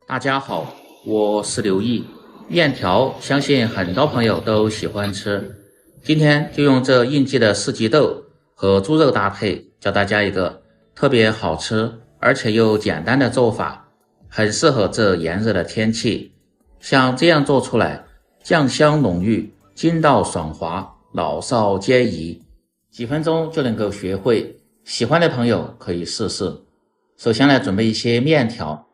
大家好，我是刘毅。面条相信很多朋友都喜欢吃，今天就用这应季的四季豆和猪肉搭配，教大家一个特别好吃而且又简单的做法，很适合这炎热的天气。像这样做出来，酱香浓郁，筋道爽滑，老少皆宜，几分钟就能够学会。喜欢的朋友可以试试。首先来准备一些面条。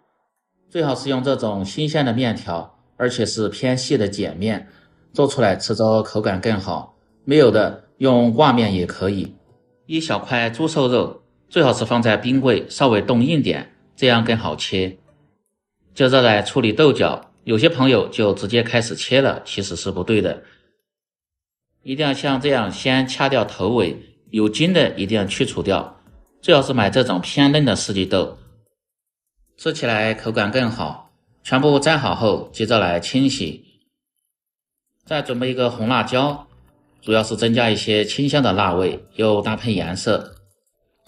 最好是用这种新鲜的面条，而且是偏细的碱面，做出来吃着口感更好。没有的用挂面也可以。一小块猪瘦肉，最好是放在冰柜稍微冻硬点，这样更好切。接着来处理豆角，有些朋友就直接开始切了，其实是不对的。一定要像这样先掐掉头尾，有筋的一定要去除掉。最好是买这种偏嫩的四季豆，吃起来口感更好。全部摘好后，接着来清洗。再准备一个红辣椒，主要是增加一些清香的辣味，又搭配颜色。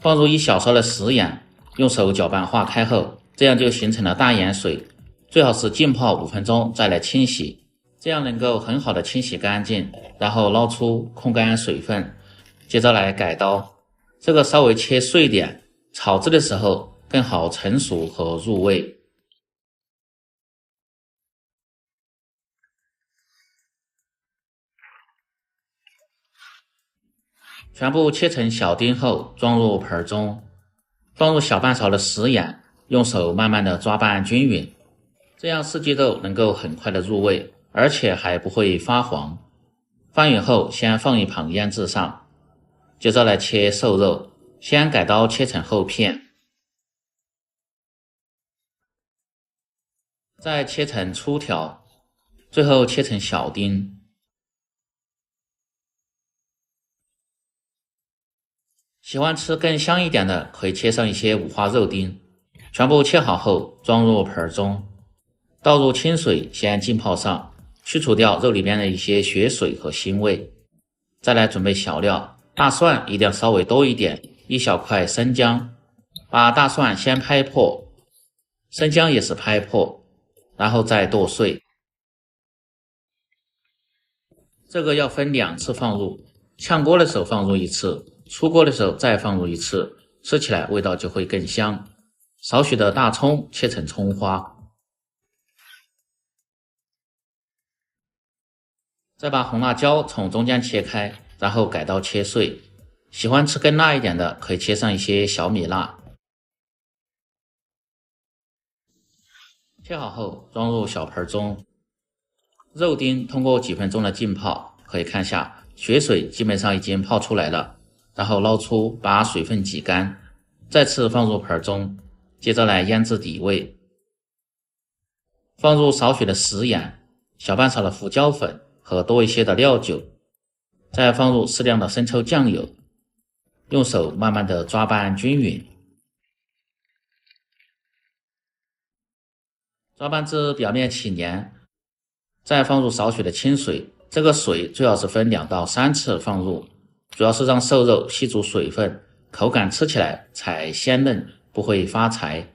放入一小勺的食盐，用手搅拌化开后，这样就形成了大盐水。最好是浸泡5分钟再来清洗，这样能够很好的清洗干净，然后捞出控干水分。接着来改刀，这个稍微切碎点，炒制的时候更好成熟和入味。全部切成小丁后装入盆中，放入小半勺的食盐，用手慢慢的抓拌均匀，这样四季豆能够很快的入味，而且还不会发黄。翻匀后先放一旁腌制上。接着来切瘦肉，先改刀切成厚片，再切成粗条，最后切成小丁。喜欢吃更香一点的，可以切上一些五花肉丁。全部切好后装入盆中，倒入清水先浸泡上，去除掉肉里面的一些血水和腥味。再来准备小料，大蒜一定要稍微多一点，一小块生姜，把大蒜先拍破，生姜也是拍破，然后再剁碎。这个要分2次放入，炝锅的时候放入1次，出锅的时候再放入1次，吃起来味道就会更香。少许的大葱切成葱花，再把红辣椒从中间切开，然后改刀切碎。喜欢吃更辣一点的，可以切上一些小米辣。切好后装入小盆中，肉丁通过几分钟的浸泡，可以看下血水基本上已经泡出来了，然后捞出，把水分挤干，再次放入盆中。接着来腌制底味，放入少许的食盐，小半勺的胡椒粉和多一些的料酒，再放入适量的生抽酱油，用手慢慢的抓拌均匀，抓拌至表面起黏，再放入少许的清水，这个水最好是分2到3次放入，主要是让瘦肉吸足水分，口感吃起来才鲜嫩，不会发柴。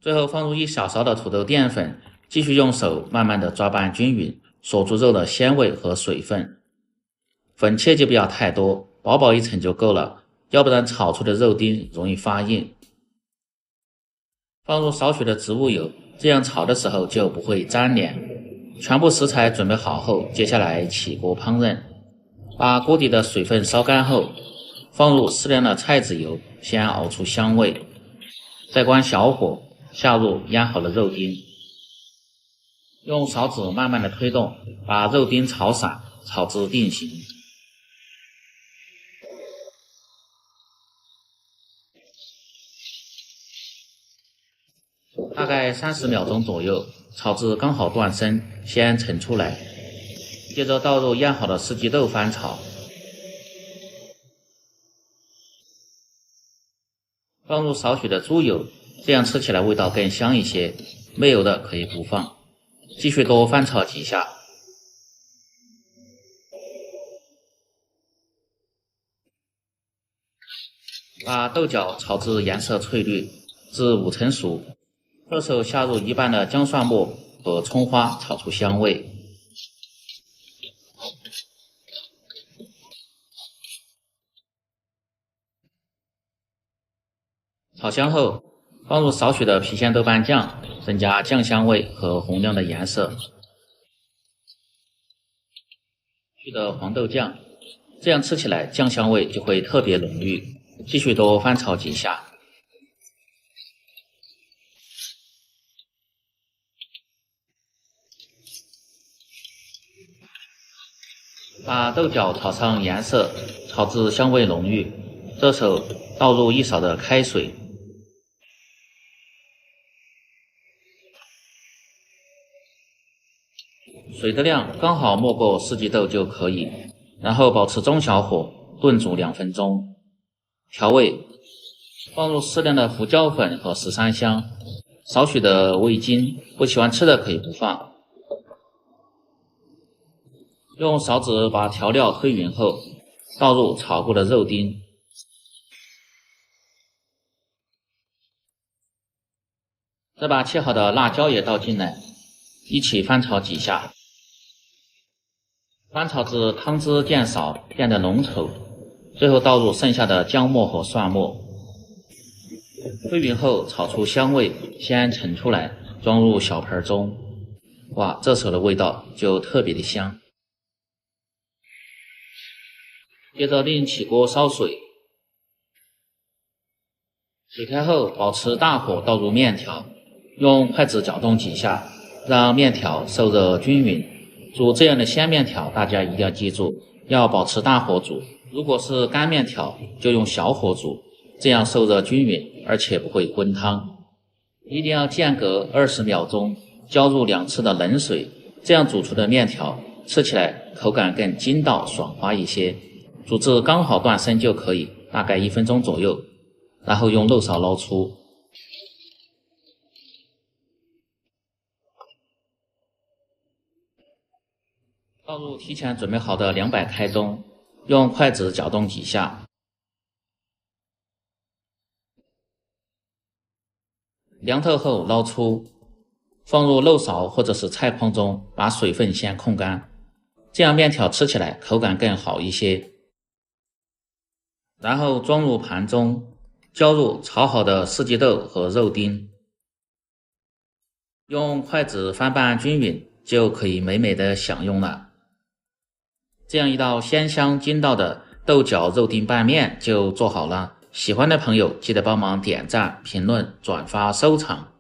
最后放入1小勺的土豆淀粉，继续用手慢慢的抓拌均匀，锁住肉的鲜味和水分。粉切就不要太多，薄薄一层就够了，要不然炒出的肉丁容易发硬。放入少许的植物油，这样炒的时候就不会粘连。全部食材准备好后，接下来起锅烹饪。把锅底的水分烧干后，放入适量的菜籽油，先熬出香味，再关小火，下入腌好的肉丁，用勺子慢慢的推动，把肉丁炒散，炒至定型。大概30秒钟左右，炒至刚好断生，先盛出来。接着倒入腌好的四季豆翻炒，放入少许的猪油，这样吃起来味道更香一些，没有的可以不放。继续多翻炒几下，把豆角炒至颜色翠绿，至5成熟，这时候下入一半的姜蒜末和葱花，炒出香味。炒香后，放入少许的郫县豆瓣酱，增加酱香味和红亮的颜色。去的黄豆酱，这样吃起来酱香味就会特别浓郁。继续多翻炒几下。把豆角炒上颜色，炒至香味浓郁。这时候倒入1勺的开水，水的量刚好没过四季豆就可以，然后保持中小火炖煮2分钟。调味，放入适量的胡椒粉和十三香，少许的味精，不喜欢吃的可以不放。用勺子把调料推匀后，倒入炒过的肉丁，再把切好的辣椒也倒进来，一起翻炒几下。翻炒至汤汁渐少，变得浓稠，最后倒入剩下的姜末和蒜末，推匀后炒出香味，先盛出来，装入小盆中。哇，这时候的味道就特别的香。接着另起锅烧水，水开后保持大火倒入面条，用筷子搅动几下，让面条受热均匀。煮这样的鲜面条，大家一定要记住，要保持大火煮。如果是干面条，就用小火煮，这样受热均匀，而且不会滚汤。一定要间隔20秒钟，浇入2次的冷水，这样煮出的面条吃起来口感更筋道爽滑一些。煮至刚好断生就可以，大概1分钟左右，然后用漏勺捞出。倒入提前准备好的200开中，用筷子搅动几下，凉透后捞出，放入漏勺或者是菜筐中，把水分先控干，这样面条吃起来口感更好一些。然后装入盘中，浇入炒好的四季豆和肉丁，用筷子翻拌均匀，就可以美美的享用了。这样一道鲜香筋道的豆角肉丁拌面就做好了。喜欢的朋友记得帮忙点赞、评论、转发、收藏。